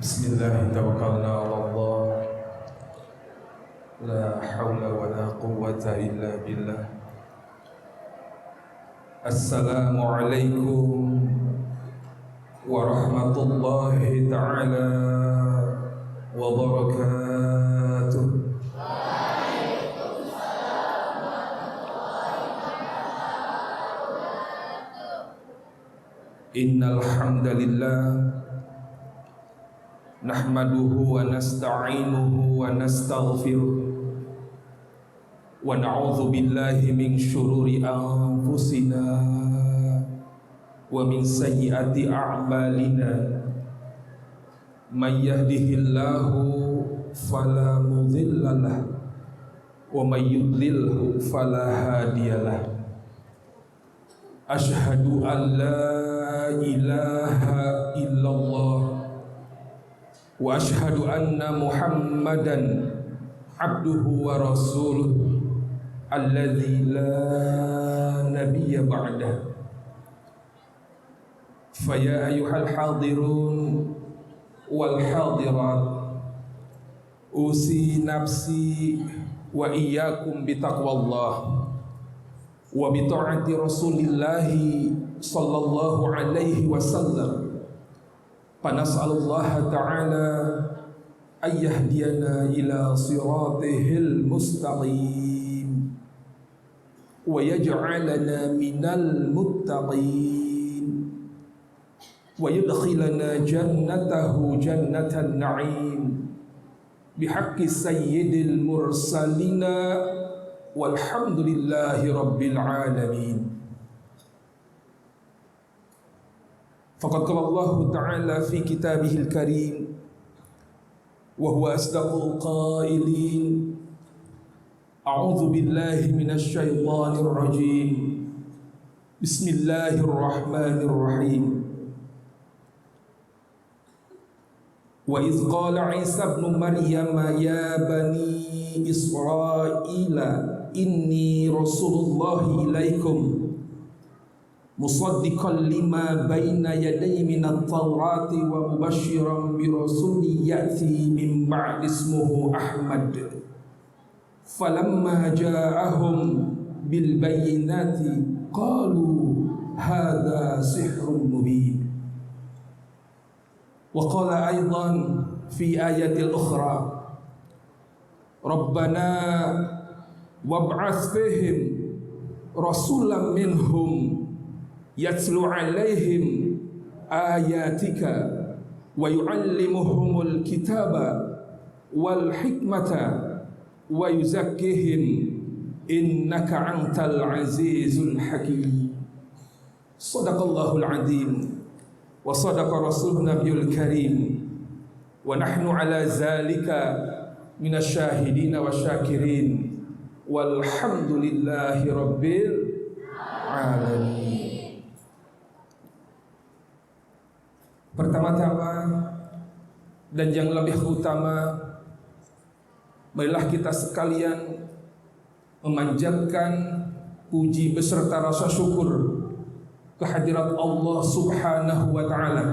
Bismillah tawakkalna ala Allah. La hawla wa la quwwata illa billah. Assalamualaikum warahmatullahi ta'ala wabarakatuh. Innal hamdalillah nahmaduhu wa nasta'inuhu wa nastaghfiruh wa na'udzu billahi min syururi anfusina wa min sayyiati a'malina. May yahdihillahu fala mudhillalah wa may yudlilhu fala hadiyalah. Asyhadu an la ilaha illallah wa asyhadu anna Muhammadan abduhu wa rasuluh alladzi la nabiyya ba'dah. Faya ayyuhal hadirun wal hadirat, usi nafsi wa iyyakum bitaqwallah wa bi ta'ati Rasulillahi sallallahu alaihi wasallam. Panas'alullaha ta'ala ayyahdiyana ila siratihil mustaqim wa yaj'alana minal muttaqin wa yudkhilana jannatahu jannatan na'im bihaqqi sayyidil mursalina walhamdulillahi rabbil alamin. Faqad qala Allah Ta'ala fi kitabihil karim wa huwa asdaqul qailin. A'udzu billahi minasy syaithanir rajim. Bismillahirrahmanirrahim. Wa idz qala Isa ibn Maryam ya bani Israila inni rasulullahi ilaikum musaddiqan lima baina yaday minat tawrati wa mubashiran bi rasulin ya'ti min ba'di ismuhu Ahmad. Falamma ja'ahum bil bayyinati qalu hadha sihrun mubin. Wa qala aidan fi ayatil ukhra Rabbana wab'ats fihim rasulan minhum yatlu alaihim ayatika wa yu'allimuhumul kitaba wal hikmata wa yuzakkihim innaka antal azizul hakim. Sadaqallahul azim wa sadaqa rasulun nabiyul karim wa nahnu ala zalika minasy syahidin wa syakirin walhamdulillahi rabbil alamin. Pertama-tama dan yang lebih utama, marilah kita sekalian memanjatkan puji beserta rasa syukur kehadirat Allah Subhanahu wa ta'ala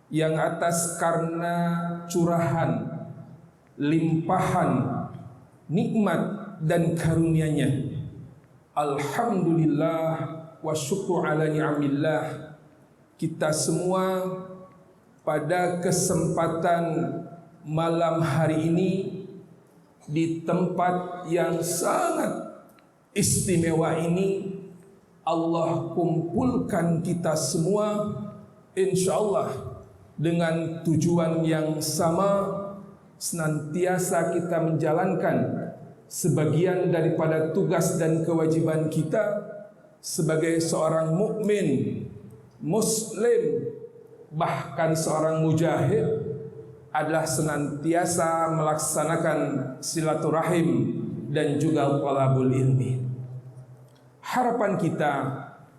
yang atas karena curahan, limpahan nikmat dan karunia-Nya. Alhamdulillah wa syukru ala ni'amillah. Kita semua pada kesempatan malam hari ini di tempat yang sangat istimewa ini, Allah kumpulkan kita semua insyaallah dengan tujuan yang sama, senantiasa kita menjalankan sebagian daripada tugas dan kewajiban kita sebagai seorang mukmin, muslim, bahkan seorang mujahid adalah senantiasa melaksanakan silaturahim dan juga talabul ilmi. Harapan kita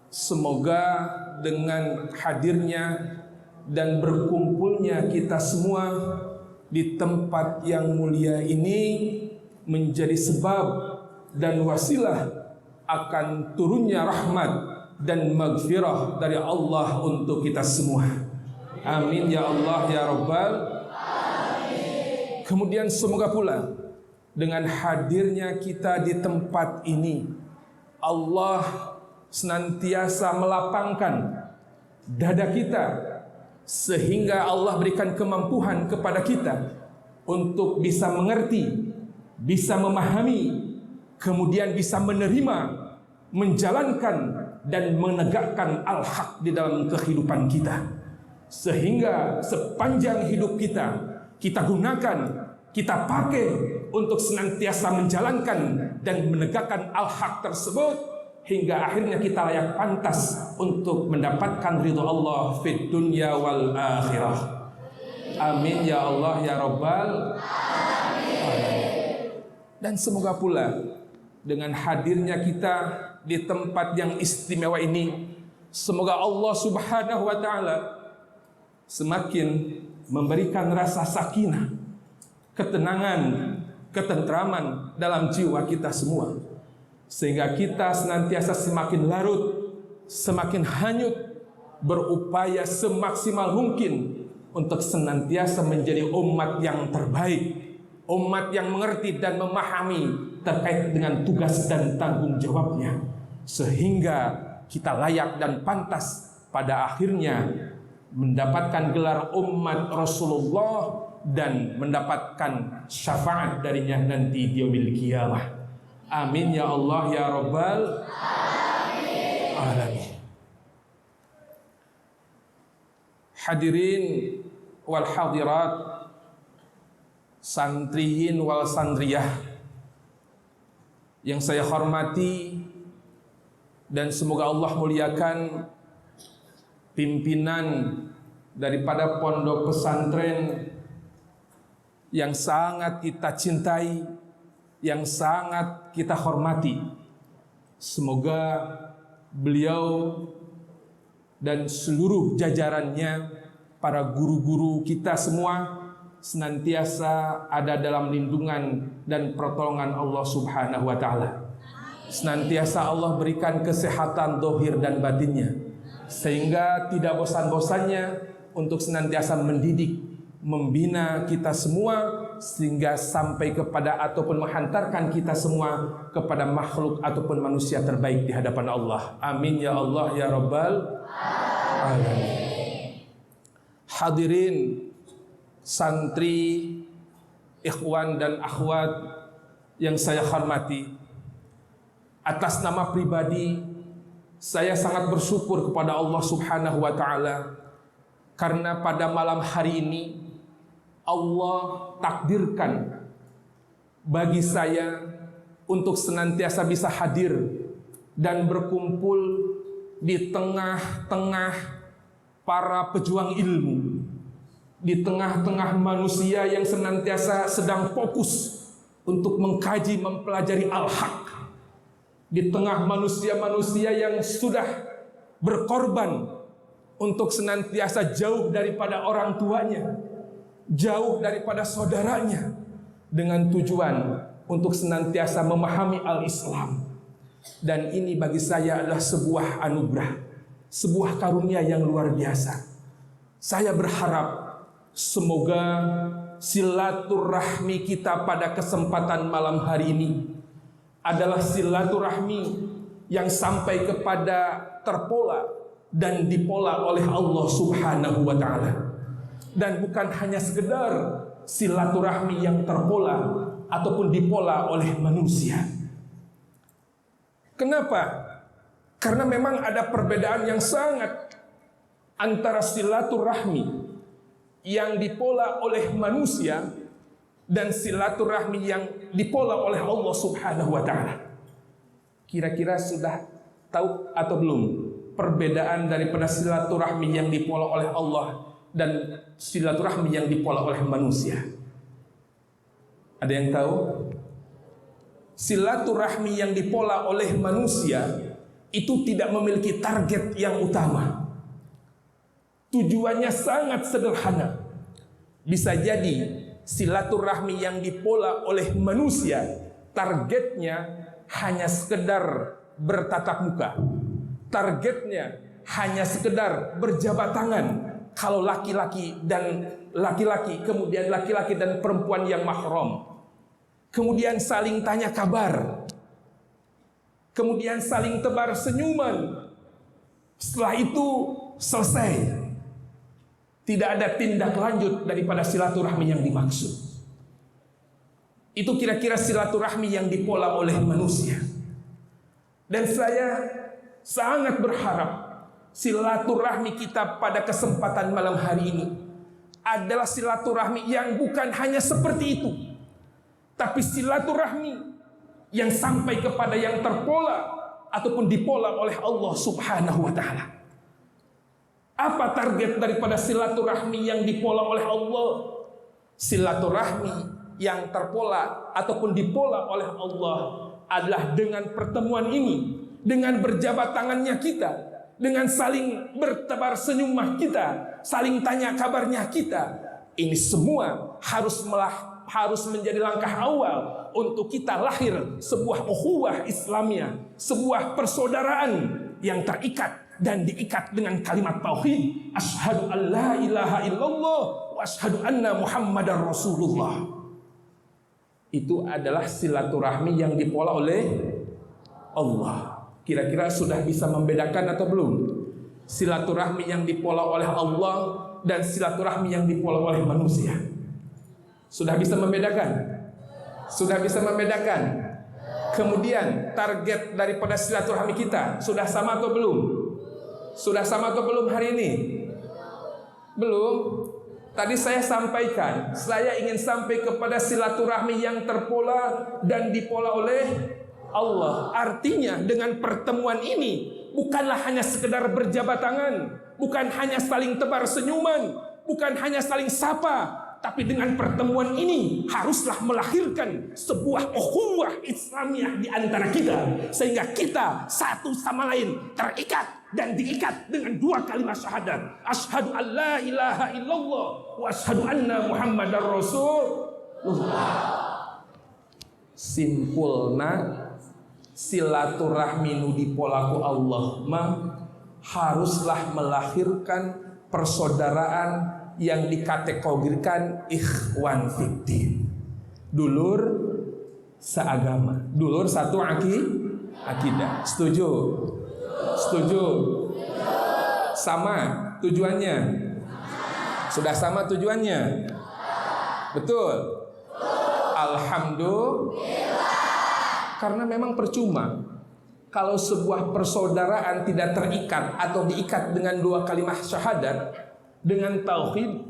semoga dengan hadirnya dan berkumpulnya kita semua di tempat yang mulia ini menjadi sebab dan wasilah akan turunnya rahmat dan maghfirah dari Allah untuk kita semua. Amin ya Allah ya Rabbal. Kemudian semoga pula dengan hadirnya kita di tempat ini, Allah senantiasa melapangkan dada kita, sehingga Allah berikan kemampuan kepada kita untuk bisa mengerti, bisa memahami, kemudian bisa menerima, menjalankan dan menegakkan al-haq di dalam kehidupan kita, sehingga sepanjang hidup kita gunakan, kita pakai untuk senantiasa menjalankan dan menegakkan al-haq tersebut, hingga akhirnya kita layak pantas untuk mendapatkan ridho Allah fid dunya wal akhirah. Amin ya Allah ya Rabbal alamin. Dan semoga pula dengan hadirnya kita di tempat yang istimewa ini, semoga Allah Subhanahu wa taala semakin memberikan rasa sakinah, ketenangan, ketentraman dalam jiwa kita semua, sehingga kita senantiasa semakin larut, semakin hanyut, berupaya semaksimal mungkin untuk senantiasa menjadi umat yang terbaik, umat yang mengerti dan memahami terkait dengan tugas dan tanggung jawabnya, sehingga kita layak dan pantas pada akhirnya mendapatkan gelar umat Rasulullah dan mendapatkan syafaat darinya nanti di yaumil qiyamah. Amin ya Allah ya Rabbal alamin. Hadirin wal hadirat, santriyin wal sandriyah yang saya hormati, dan semoga Allah muliakan pimpinan daripada pondok pesantren yang sangat kita cintai, yang sangat kita hormati. Semoga beliau dan seluruh jajarannya, para guru-guru kita semua senantiasa ada dalam lindungan dan pertolongan Allah Subhanahu wa taala. Senantiasa Allah berikan kesehatan zahir dan batinnya, sehingga tidak bosan-bosannya untuk senantiasa mendidik, membina kita semua, sehingga sampai kepada ataupun menghantarkan kita semua kepada makhluk ataupun manusia terbaik di hadapan Allah. Amin ya Allah ya Rabbal alamin. Hadirin santri, ikhwan dan akhwat yang saya hormati, atas nama pribadi saya sangat bersyukur kepada Allah Subhanahu wa taala karena pada malam hari ini Allah takdirkan bagi saya untuk senantiasa bisa hadir dan berkumpul di tengah-tengah para pejuang ilmu, di tengah-tengah manusia yang senantiasa sedang fokus untuk mengkaji, mempelajari al-haq, di tengah manusia-manusia yang sudah berkorban untuk senantiasa jauh daripada orang tuanya, jauh daripada saudaranya, dengan tujuan untuk senantiasa memahami al-Islam. Dan ini bagi saya adalah sebuah anugerah, sebuah karunia yang luar biasa. Saya berharap semoga silaturahmi kita pada kesempatan malam hari ini adalah silaturahmi yang sampai kepada terpola dan dipola oleh Allah Subhanahu wa taala. Dan bukan hanya sekedar silaturahmi yang terpola ataupun dipola oleh manusia. Kenapa? Karena memang ada perbedaan yang sangat antara silaturahmi yang dipola oleh manusia dan silaturahmi yang dipola oleh Allah Subhanahu wa taala. Kira-kira sudah tahu atau belum perbedaan daripada silaturahmi yang dipola oleh Allah dan silaturahmi yang dipola oleh manusia? Ada yang tahu? Silaturahmi yang dipola oleh manusia itu tidak memiliki target yang utama. Tujuannya sangat sederhana. Bisa jadi silaturahmi yang dipola oleh manusia targetnya hanya sekedar bertatap muka. Targetnya hanya sekedar berjabat tangan. kalau laki-laki dan laki-laki, kemudian laki-laki dan perempuan yang mahram, kemudian saling tanya kabar, kemudian saling tebar senyuman, setelah itu selesai, tidak ada tindak lanjut daripada silaturahmi yang dimaksud. Itu kira-kira silaturahmi yang dipola oleh manusia. Dan saya sangat berharap silaturahmi kita pada kesempatan malam hari ini adalah silaturahmi yang bukan hanya seperti itu, tapi silaturahmi yang sampai kepada yang terpola ataupun dipola oleh Allah Subhanahu wa Ta'ala. Apa target daripada silaturahmi yang dipola oleh Allah? Silaturahmi yang terpola ataupun dipola oleh Allah adalah dengan pertemuan ini, dengan berjabat tangannya kita, dengan saling bertebar senyumah kita, saling tanya kabarnya kita. Ini semua harus menjadi langkah awal untuk kita lahir sebuah ukhuwah Islamiyah, sebuah persaudaraan yang terikat dan diikat dengan kalimat tauhid, asyhadu an la ilaha illallah wa asyhadu anna muhammadar rasulullah. Itu adalah silaturahmi yang dipola oleh Allah. Kira-kira sudah bisa membedakan atau belum? Silaturahmi yang dipola oleh Allah dan silaturahmi yang dipola oleh manusia. Sudah bisa membedakan? Sudah bisa membedakan? Kemudian target daripada silaturahmi kita sudah sama atau belum? Sudah sama atau belum hari ini? Belum. Tadi saya sampaikan, saya ingin sampai kepada silaturahmi yang terpola dan dipola oleh Allah. Artinya dengan pertemuan ini bukanlah hanya sekedar berjabat tangan, bukan hanya saling tebar senyuman, bukan hanya saling sapa, tapi dengan pertemuan ini haruslah melahirkan sebuah ukhuwah Islamiyah di antara kita, sehingga kita satu sama lain terikat dan diikat dengan dua kalimat syahadat, asyhadu an la ilaha illallah wa asyhadu anna muhammadar rasulullah. Simpulna silaturahmi nu dipolaku Allah mah haruslah melahirkan persaudaraan yang dikategorikan ikhwan fiddin, dulur seagama, dulur satu akidah. Setuju? Setuju? Sama tujuannya? Sudah sama tujuannya? Betul? Alhamdulillah. Karena memang percuma kalau sebuah persaudaraan tidak terikat atau diikat dengan dua kalimat syahadat, dengan tauhid,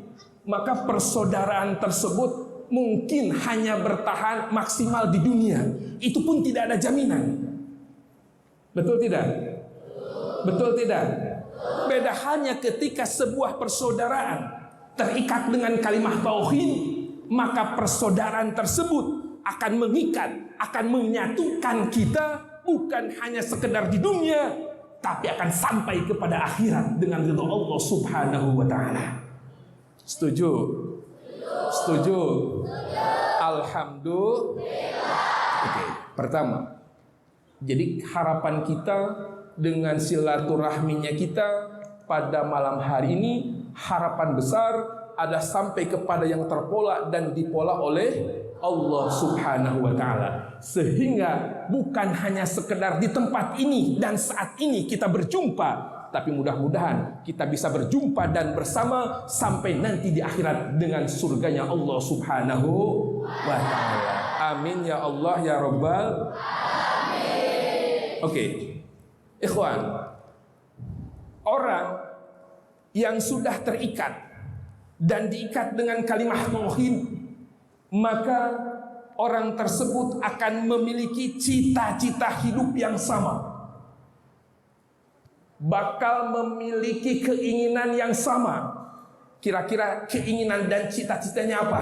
maka persaudaraan tersebut mungkin hanya bertahan maksimal di dunia. Itu pun tidak ada jaminan. Betul tidak? Betul tidak? Beda halnya ketika sebuah persaudaraan terikat dengan kalimat tauhid, maka persaudaraan tersebut akan mengikat, akan menyatukan kita bukan hanya sekedar di dunia, tapi akan sampai kepada akhirat dengan ridha Allah Subhanahu wa Ta'ala. Setuju? Setuju? Alhamdulillah. Oke, pertama, jadi harapan kita dengan silaturahminya kita pada malam hari ini, harapan besar adalah sampai kepada yang terpola dan dipola oleh Allah Subhanahu wa Ta'ala, sehingga bukan hanya sekedar di tempat ini dan saat ini kita berjumpa, tapi mudah-mudahan kita bisa berjumpa dan bersama sampai nanti di akhirat dengan surganya Allah Subhanahu wa Ta'ala. Amin ya Allah ya Rabbal Amin. Oke, ikhwan, orang yang sudah terikat dan diikat dengan kalimat tauhid, maka orang tersebut akan memiliki cita-cita hidup yang sama, bakal memiliki keinginan yang sama. Kira-kira keinginan dan cita-citanya apa?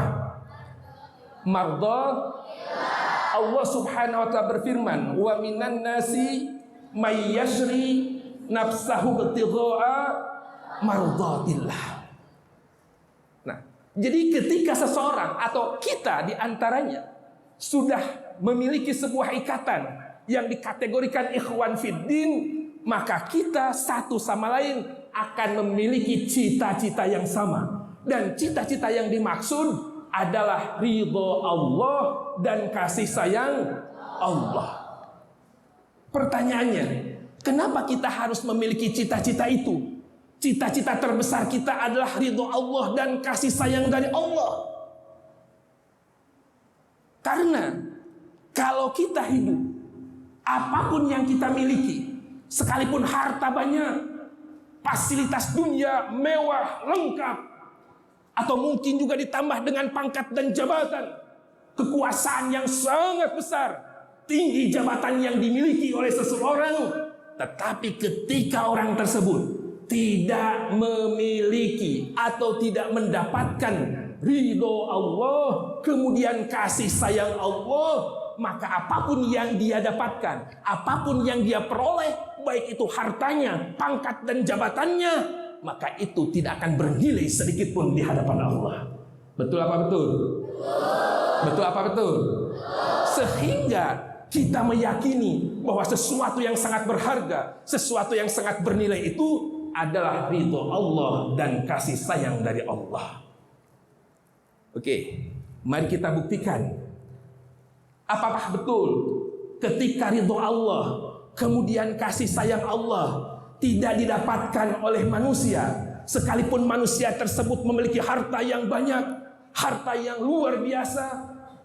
Mardha Allah Subhanahu wa Ta'ala berfirman, wa minan nasi may yashri nafsahu ibtigha'a mardhatillah. Jadi ketika seseorang atau kita diantaranya sudah memiliki sebuah ikatan yang dikategorikan ikhwan fiddin, maka kita satu sama lain akan memiliki cita-cita yang sama. Dan cita-cita yang dimaksud adalah ridho Allah dan kasih sayang Allah. Pertanyaannya, kenapa kita harus memiliki cita-cita itu? Cita-cita terbesar kita adalah ridho Allah dan kasih sayang dari Allah. Karena kalau kita hidup, apapun yang kita miliki, sekalipun harta banyak, fasilitas dunia mewah, lengkap, atau mungkin juga ditambah dengan pangkat dan jabatan, kekuasaan yang sangat besar, tinggi jabatan yang dimiliki oleh seseorang, tetapi ketika orang tersebut tidak memiliki atau tidak mendapatkan ridho Allah, kemudian kasih sayang Allah, maka apapun yang dia dapatkan, apapun yang dia peroleh, baik itu hartanya, pangkat dan jabatannya, maka itu tidak akan bernilai sedikit pun di hadapan Allah. Betul apa betul? Betul apa betul? Sehingga kita meyakini bahwa sesuatu yang sangat berharga, sesuatu yang sangat bernilai itu adalah ridho Allah dan kasih sayang dari Allah. Oke, mari kita buktikan. Apakah betul ketika ridho Allah, kemudian kasih sayang Allah tidak didapatkan oleh manusia, sekalipun manusia tersebut memiliki harta yang banyak, harta yang luar biasa,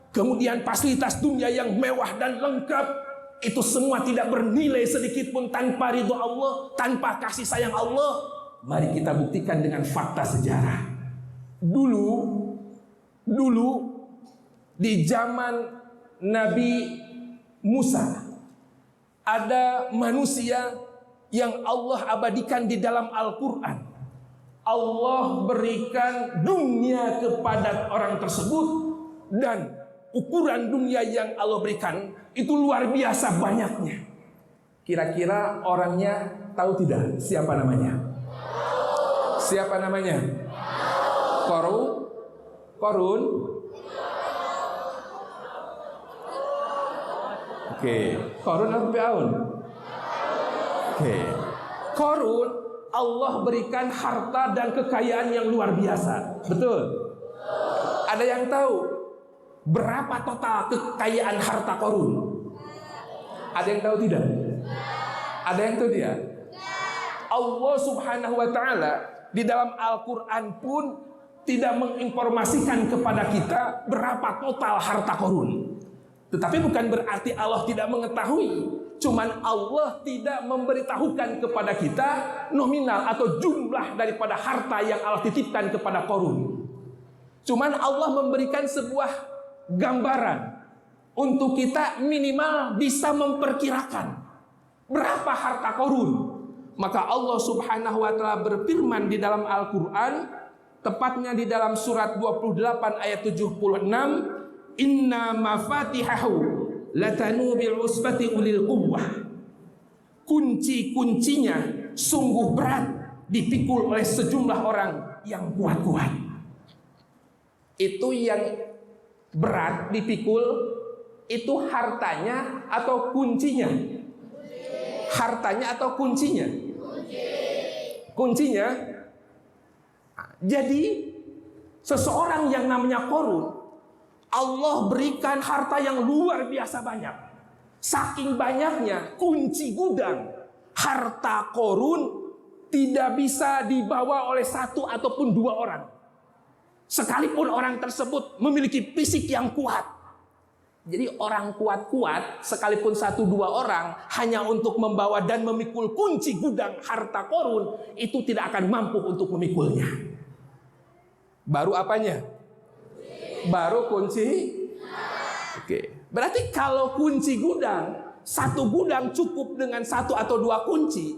kemudian fasilitas dunia yang mewah dan lengkap, itu semua tidak bernilai sedikit pun tanpa ridho Allah, tanpa kasih sayang Allah. Mari kita buktikan dengan fakta sejarah. Dulu di zaman Nabi Musa, ada manusia yang Allah abadikan di dalam Al-Quran. Allah berikan dunia kepada orang tersebut, dan ukuran dunia yang Allah berikan itu luar biasa banyaknya. Kira-kira orangnya tahu tidak siapa namanya? Siapa namanya? Korun? Oke, Korun atau Fir'aun? Oke, Korun Allah berikan harta dan kekayaan yang luar biasa. Betul? Ada yang tahu berapa total kekayaan harta Korun? Ada yang tahu tidak? Ada yang tahu dia? Allah Subhanahu wa ta'ala di dalam Al-Quran pun tidak menginformasikan kepada kita berapa total harta Korun. Tetapi bukan berarti Allah tidak mengetahui, cuman Allah tidak memberitahukan kepada kita nominal atau jumlah daripada harta yang Allah titipkan kepada Korun. Cuman Allah memberikan sebuah gambaran untuk kita minimal bisa memperkirakan berapa harta Korun. Maka Allah Subhanahu wa ta'ala berfirman di dalam Al-Quran, tepatnya di dalam surat 28 ayat 76, inna mafatihahu latanu bil usbati ulil quwwah. Kunci-kuncinya sungguh berat dipikul oleh sejumlah orang yang kuat-kuat. Itu yang berat dipikul itu hartanya atau kuncinya? Hartanya atau kuncinya? Kuncinya. Jadi seseorang yang namanya Korun, Allah berikan harta yang luar biasa banyak. Saking banyaknya, kunci gudang harta Korun tidak bisa dibawa oleh satu ataupun dua orang. Sekalipun orang tersebut memiliki fisik yang kuat. Jadi orang kuat-kuat, sekalipun satu dua orang, hanya untuk membawa dan memikul kunci gudang harta Korun, itu tidak akan mampu untuk memikulnya. Baru apanya? Baru kunci. Oke. Berarti kalau kunci gudang, satu gudang cukup dengan satu atau dua kunci,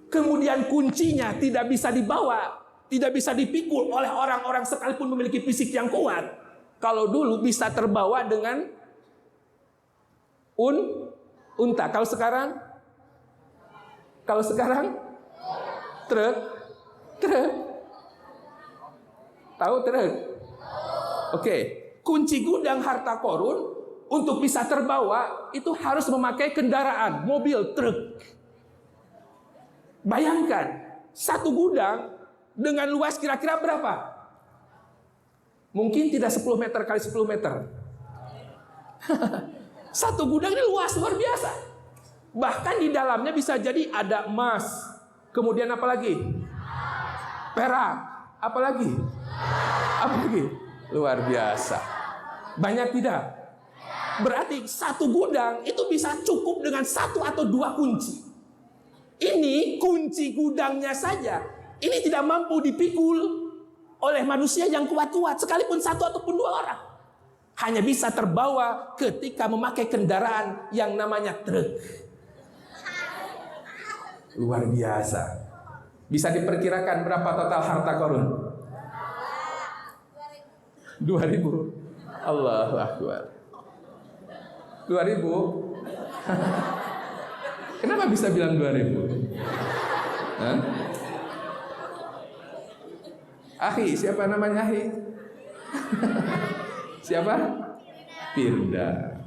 kemudian kuncinya tidak bisa dibawa, tidak bisa dipikul oleh orang-orang sekalipun memiliki fisik yang kuat. Kalau dulu bisa terbawa dengan unta. Kalau sekarang truk. Tahu truk? Oke, kunci gudang harta Korun untuk bisa terbawa itu harus memakai kendaraan, mobil, truk. Bayangkan satu gudang dengan luas kira-kira berapa? Mungkin tidak 10 meter kali 10 meter. Satu gudang ini luas, luar biasa. Bahkan di dalamnya bisa jadi ada emas. Kemudian apa lagi? Perak. Apa lagi? Apa lagi? Luar biasa. Banyak tidak? Berarti satu gudang itu bisa cukup dengan satu atau dua kunci. Ini kunci gudangnya saja, ini tidak mampu dipikul oleh manusia yang kuat-kuat, sekalipun satu ataupun dua orang. Hanya bisa terbawa ketika memakai kendaraan yang namanya truk. Luar biasa. Bisa diperkirakan berapa total harta Qarun? 2.000. Allahu Akbar. 2.000. Kenapa bisa bilang 2.000? Hah? Ahi, siapa namanya Ahi? Siapa? Firda.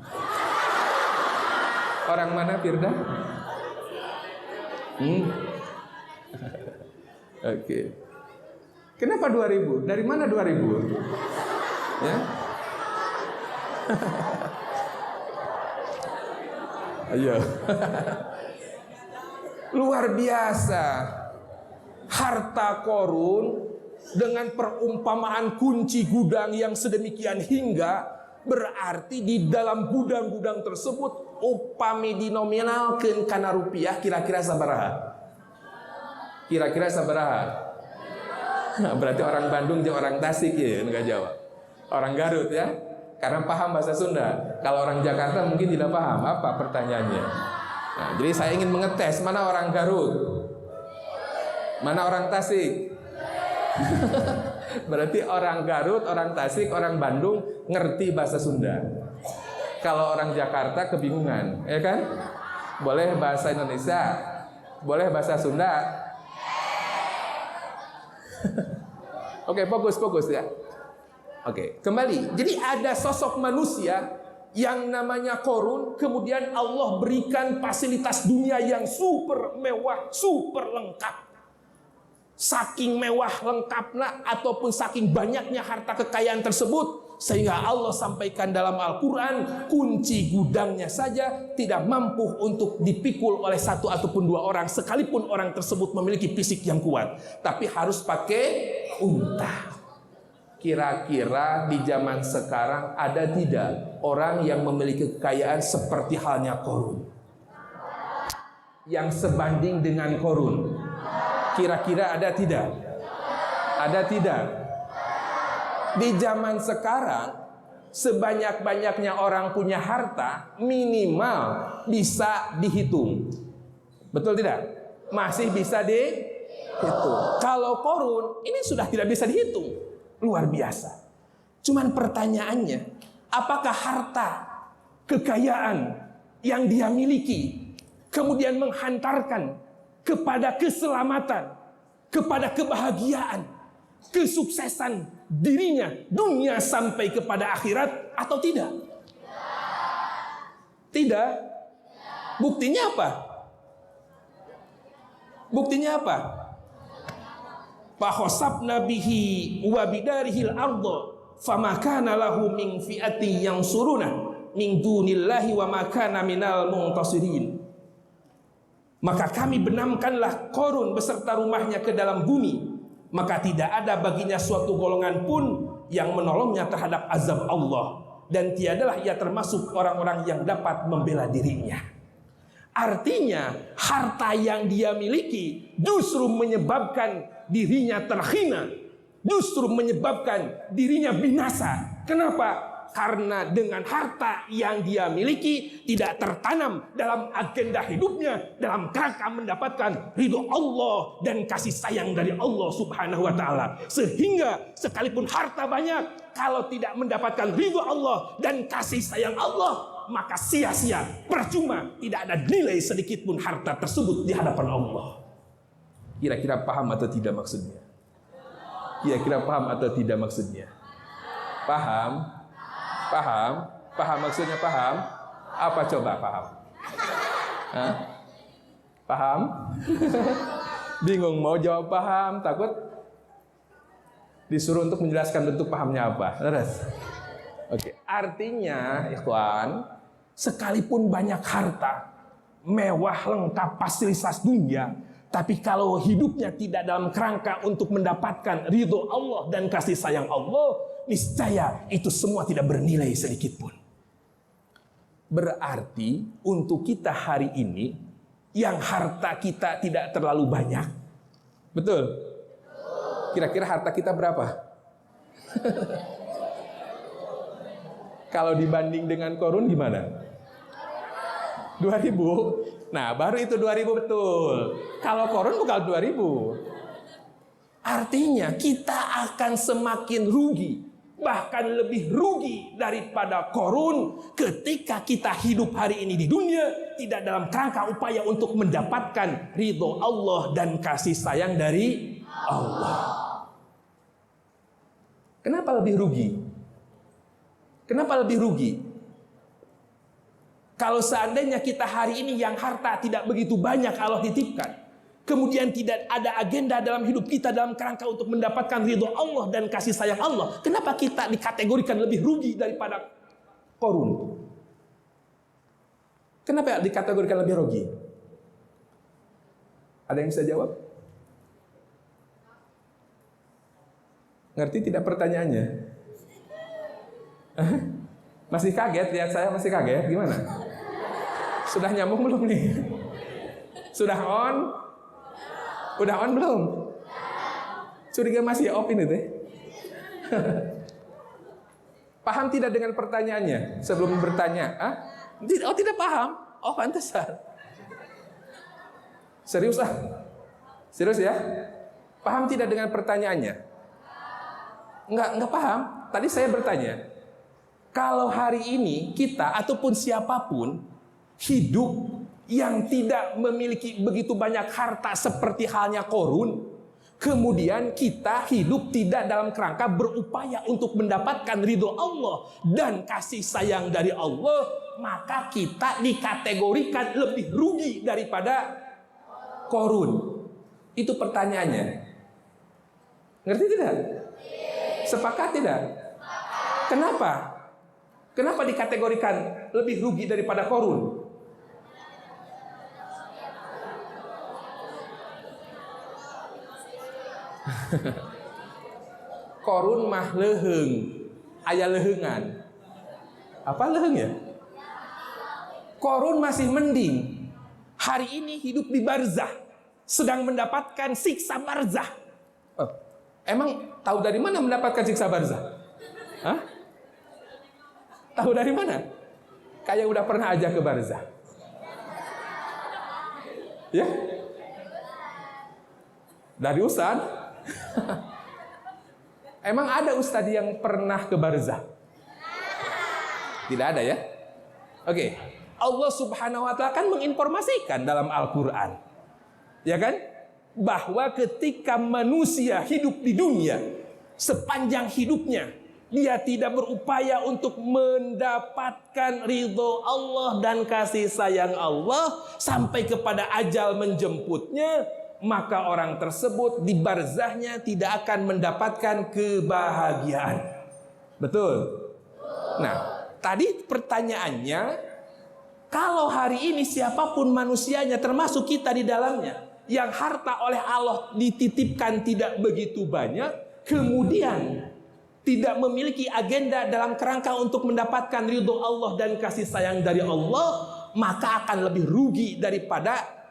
Orang mana Firda? Oke. Kenapa 2.000? Dari mana 2.000? Ya? Ayo. Luar biasa. Harta Qarun dengan perumpamaan kunci gudang yang sedemikian hingga, berarti di dalam gudang-gudang tersebut upami dinominalkeun kana rupiah kira-kira sabaraha? Kira-kira sabaraha? Berarti orang Bandung jeung orang Tasik ya, enggak jawab. Orang Garut ya, karena paham bahasa Sunda. Kalau orang Jakarta mungkin tidak paham. Apa pertanyaannya? Nah, jadi saya ingin mengetes mana orang Garut, mana orang Tasik. Berarti orang Garut, orang Tasik, orang Bandung ngerti bahasa Sunda. Kalau orang Jakarta kebingungan, ya kan? Boleh bahasa Indonesia, boleh bahasa Sunda. Oke, fokus ya. Oke, kembali. Jadi ada sosok manusia yang namanya Qarun, kemudian Allah berikan fasilitas dunia yang super mewah, super lengkap. Saking mewah lengkapnya ataupun saking banyaknya harta kekayaan tersebut, sehingga Allah sampaikan dalam Al-Quran, kunci gudangnya saja tidak mampu untuk dipikul oleh satu ataupun dua orang, sekalipun orang tersebut memiliki fisik yang kuat, tapi harus pakai unta. Kira-kira di zaman sekarang ada tidak orang yang memiliki kekayaan seperti halnya Qarun, yang sebanding dengan Qarun? Kira-kira ada tidak? Ada tidak? Di zaman sekarang, sebanyak-banyaknya orang punya harta, minimal bisa dihitung. Betul tidak? Masih bisa dihitung. Kalau Qarun, ini sudah tidak bisa dihitung. Luar biasa. Cuman pertanyaannya, apakah harta, kekayaan yang dia miliki kemudian menghantarkan kepada keselamatan, kepada kebahagiaan, kesuksesan dirinya dunia sampai kepada akhirat atau tidak? Tidak. Buktinya apa? Buktinya apa? Fakhosabna bihi wa bidarihil arda fama kana lahu min fi'atin yansuruna min dunillahi wa ma kana minal muntasirin. Maka kami benamkanlah Qarun beserta rumahnya ke dalam bumi, maka tidak ada baginya suatu golongan pun yang menolongnya terhadap azab Allah, dan tiadalah ia termasuk orang-orang yang dapat membela dirinya. Artinya harta yang dia miliki justru menyebabkan dirinya terhina, justru menyebabkan dirinya binasa. Kenapa? Karena dengan harta yang dia miliki tidak tertanam dalam agenda hidupnya dalam kerangka mendapatkan ridho Allah dan kasih sayang dari Allah Subhanahu wa taala. Sehingga sekalipun harta banyak, kalau tidak mendapatkan ridho Allah dan kasih sayang Allah, maka sia-sia, percuma, tidak ada nilai sedikit pun harta tersebut di hadapan Allah. Kira-kira paham atau tidak maksudnya? Kira-kira paham atau tidak maksudnya? Paham? Paham? Paham maksudnya paham? Apa coba paham? Hah? Paham? Bingung mau jawab paham, takut disuruh untuk menjelaskan bentuk pahamnya apa. Terus. Oke, artinya ikhwan, sekalipun banyak harta, mewah, lengkap, fasilitas dunia, tapi kalau hidupnya tidak dalam kerangka untuk mendapatkan ridho Allah dan kasih sayang Allah, niscaya itu semua tidak bernilai sedikit pun. Berarti untuk kita hari ini, yang harta kita tidak terlalu banyak, betul? Kira-kira harta kita berapa? Kalau dibanding dengan Korun gimana? 2000. Nah, baru itu 2000 betul. Kalau Korun bukan 2000. Artinya kita akan semakin rugi, bahkan lebih rugi daripada Korun ketika kita hidup hari ini di dunia tidak dalam kerangka upaya untuk mendapatkan ridho Allah dan kasih sayang dari Allah. Kenapa lebih rugi? Kenapa lebih rugi? Kalau seandainya kita hari ini yang harta tidak begitu banyak Allah titipkan, kemudian tidak ada agenda dalam hidup kita dalam kerangka untuk mendapatkan ridho Allah dan kasih sayang Allah, kenapa kita dikategorikan lebih rugi daripada Korun? Kenapa dikategorikan lebih rugi? Ada yang bisa jawab? Ngerti tidak pertanyaannya? Masih kaget? Lihat saya masih kaget? Gimana? Sudah nyambung belum nih? Sudah on? Udah on belum? Curiga masih off ini teh. Paham tidak dengan pertanyaannya sebelum bertanya? Oh tidak paham? Oh pantesan. Serius ah? Serius ya? Paham tidak dengan pertanyaannya? Enggak paham. Tadi saya bertanya, kalau hari ini kita ataupun siapapun hidup yang tidak memiliki begitu banyak harta seperti halnya Korun, kemudian kita hidup tidak dalam kerangka berupaya untuk mendapatkan ridho Allah dan kasih sayang dari Allah, maka kita dikategorikan lebih rugi daripada Korun. Itu pertanyaannya. Ngerti tidak? Sepakat tidak? Kenapa? Kenapa dikategorikan lebih rugi daripada Korun? Korun mah leheung, aya leheungan. Apa leheung ya? Korun masih mending. Hari ini hidup di barzah, sedang mendapatkan siksa barzah. Emang tahu dari mana mendapatkan siksa barzah? Hah? Tahu dari mana? Kayak udah pernah aja ke barzah. Ya? Dari ustad? Emang ada ustad yang pernah ke barzah? Tidak ada ya? Oke. Allah Subhanahu wa ta'ala kan menginformasikan dalam Al-Qur'an. Ya kan? Bahwa ketika manusia hidup di dunia, sepanjang hidupnya dia tidak berupaya untuk mendapatkan ridho Allah dan kasih sayang Allah sampai kepada ajal menjemputnya, maka orang tersebut di barzahnya tidak akan mendapatkan kebahagiaan. Betul? Nah, tadi pertanyaannya, kalau hari ini siapapun manusianya termasuk kita di dalamnya, yang harta oleh Allah dititipkan tidak begitu banyak, kemudian tidak memiliki agenda dalam kerangka untuk mendapatkan ridho Allah dan kasih sayang dari Allah, maka akan lebih rugi daripada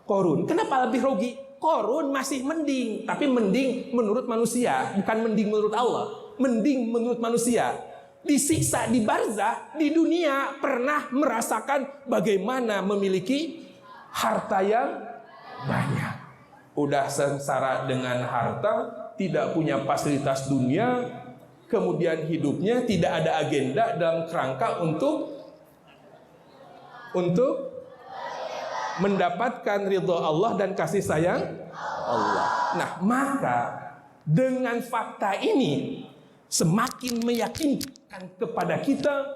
Korun. Kenapa lebih rugi? Korun masih mending, tapi mending menurut manusia, bukan mending menurut Allah. Mending menurut manusia. Disiksa di barzah, di dunia pernah merasakan bagaimana memiliki harta yang banyak. Udah sengsara dengan harta, tidak punya fasilitas dunia, kemudian hidupnya tidak ada agenda dalam kerangka untuk mendapatkan ridho Allah dan kasih sayang Allah. Nah, maka dengan fakta ini semakin meyakinkan kepada kita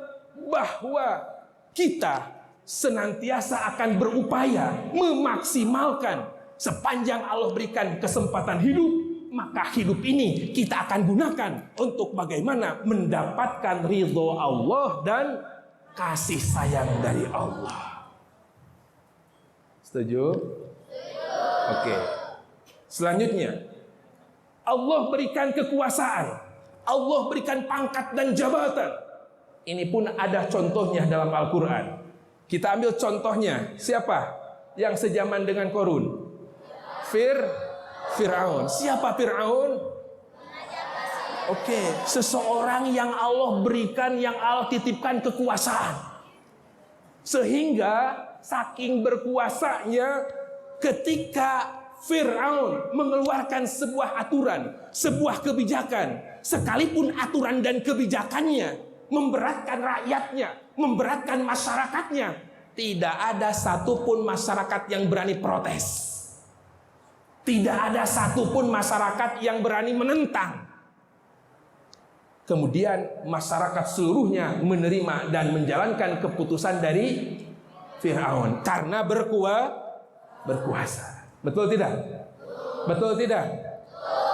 bahwa kita senantiasa akan berupaya memaksimalkan Sepanjang Allah berikan kesempatan hidup, maka hidup ini kita akan gunakan untuk bagaimana mendapatkan ridho Allah dan kasih sayang dari Allah. Setuju? Oke. Selanjutnya, Allah berikan kekuasaan, Allah berikan pangkat dan jabatan. Ini pun ada contohnya dalam Al-Quran. Kita ambil contohnya. Siapa yang sejaman dengan Korun? Fir'aun. Siapa Fir'aun? Oke, seseorang yang Allah berikan, yang Allah titipkan kekuasaan. Sehingga saking berkuasanya, ketika Fir'aun mengeluarkan sebuah aturan, sebuah kebijakan, sekalipun aturan dan kebijakannya memberatkan rakyatnya, memberatkan masyarakatnya, tidak ada satupun masyarakat yang berani protes. Tidak ada satupun masyarakat yang berani menentang. Kemudian masyarakat seluruhnya menerima dan menjalankan keputusan dari Fir'aun karena berkuasa. Betul tidak? Betul tidak?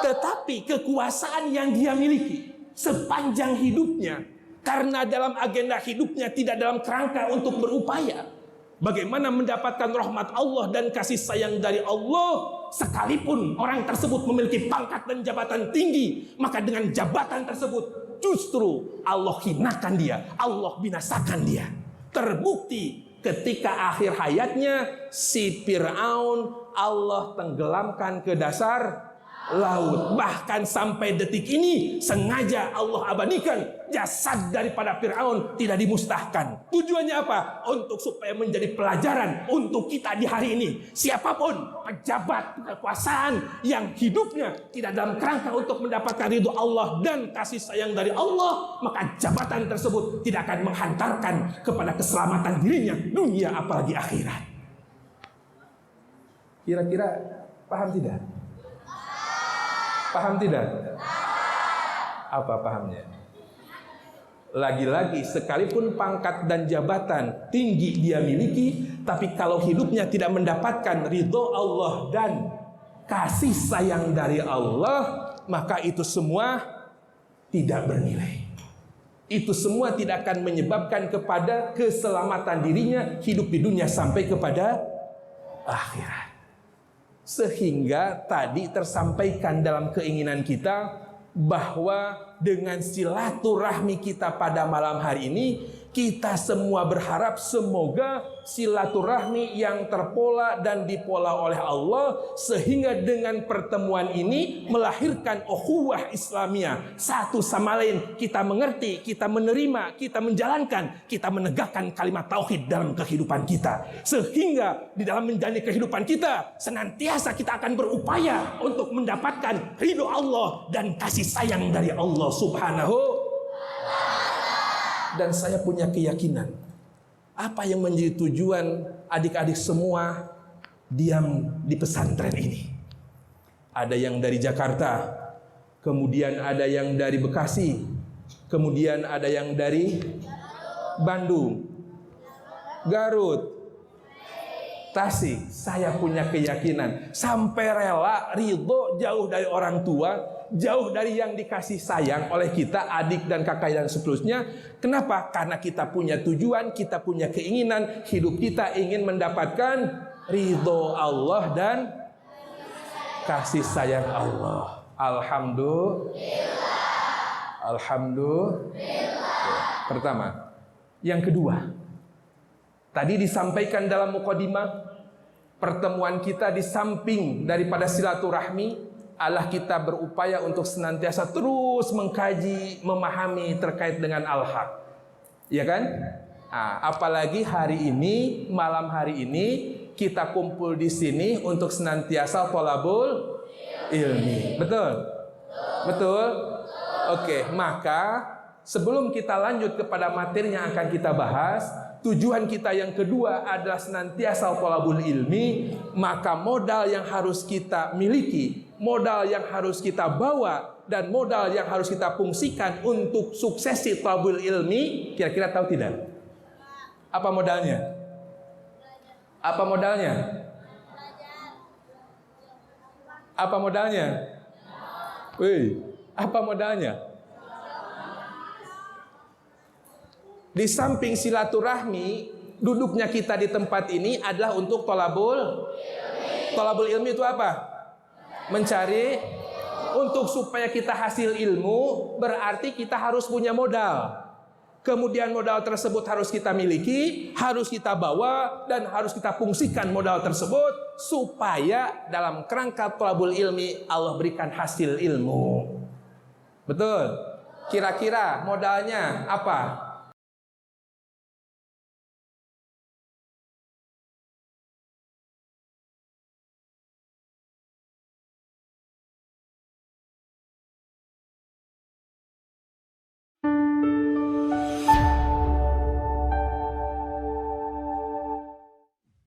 Tetapi kekuasaan yang dia miliki sepanjang hidupnya, karena dalam agenda hidupnya tidak dalam kerangka untuk berupaya bagaimana mendapatkan rahmat Allah dan kasih sayang dari Allah, sekalipun orang tersebut memiliki pangkat dan jabatan tinggi, maka dengan jabatan tersebut justru Allah hinakan dia, Allah binasakan dia. Terbukti ketika akhir hayatnya si Fir'aun Allah tenggelamkan ke dasar laut. Bahkan sampai detik ini sengaja Allah abadikan jasad daripada Fir'aun tidak dimusnahkan. Tujuannya apa? Untuk supaya menjadi pelajaran untuk kita di hari ini. Siapapun pejabat kekuasaan yang hidupnya tidak dalam kerangka untuk mendapatkan ridho Allah dan kasih sayang dari Allah, maka jabatan tersebut tidak akan menghantarkan kepada keselamatan dirinya dunia apalagi akhirat. Kira-kira paham tidak? Paham tidak? Apa pahamnya? Lagi-lagi sekalipun pangkat dan jabatan tinggi dia miliki, tapi kalau hidupnya tidak mendapatkan ridho Allah dan kasih sayang dari Allah, maka itu semua tidak bernilai. Itu semua tidak akan menyebabkan kepada keselamatan dirinya hidup di dunia sampai kepada akhirat. Sehingga tadi tersampaikan dalam keinginan kita bahwa dengan silaturahmi kita pada malam hari ini, kita semua berharap semoga silaturahmi yang terpola dan dipola oleh Allah, sehingga dengan pertemuan ini melahirkan ukhuwah Islamiyah. Satu sama lain kita mengerti, kita menerima, kita menjalankan, kita menegakkan kalimat tauhid dalam kehidupan kita. Sehingga di dalam menjalani kehidupan kita senantiasa kita akan berupaya untuk mendapatkan ridho Allah dan kasih sayang dari Allah Subhanahu. Dan saya punya keyakinan, apa yang menjadi tujuan adik-adik semua diam di pesantren ini. Ada yang dari Jakarta, kemudian ada yang dari Bekasi, kemudian ada yang dari Bandung, Garut, Tasik. Saya punya keyakinan sampai rela ridho jauh dari orang tua, jauh dari yang dikasih sayang oleh kita, adik dan kakak dan seterusnya. Kenapa? Karena kita punya tujuan, kita punya keinginan, hidup kita ingin mendapatkan ridho Allah dan kasih sayang Allah. Alhamdulillah. Alhamdulillah. Pertama. Yang kedua, tadi disampaikan dalam mukadimah, pertemuan kita di samping daripada silaturahmi adalah kita berupaya untuk senantiasa terus mengkaji, memahami terkait dengan al-haq. Ya kan? Nah, apalagi hari ini, malam hari ini kita kumpul di sini untuk senantiasa thalabul ilmi. Betul? Betul? Oke, maka sebelum kita lanjut kepada materi yang akan kita bahas, tujuan kita yang kedua adalah senantiasa thalabul ilmi. Maka modal yang harus kita miliki, modal yang harus kita bawa, dan modal yang harus kita fungsikan untuk suksesi thalabul ilmi, kira-kira tahu tidak? Apa modalnya? Apa modalnya? Apa modalnya? Wih, apa modalnya? Di samping silaturahmi, duduknya kita di tempat ini adalah untuk tolabul ilmi itu apa? Mencari. Untuk supaya kita hasil ilmu, berarti kita harus punya modal. Kemudian modal tersebut harus kita miliki, harus kita bawa, dan harus kita fungsikan modal tersebut supaya dalam kerangka thalabul ilmi Allah berikan hasil ilmu. Betul? Kira-kira modalnya apa?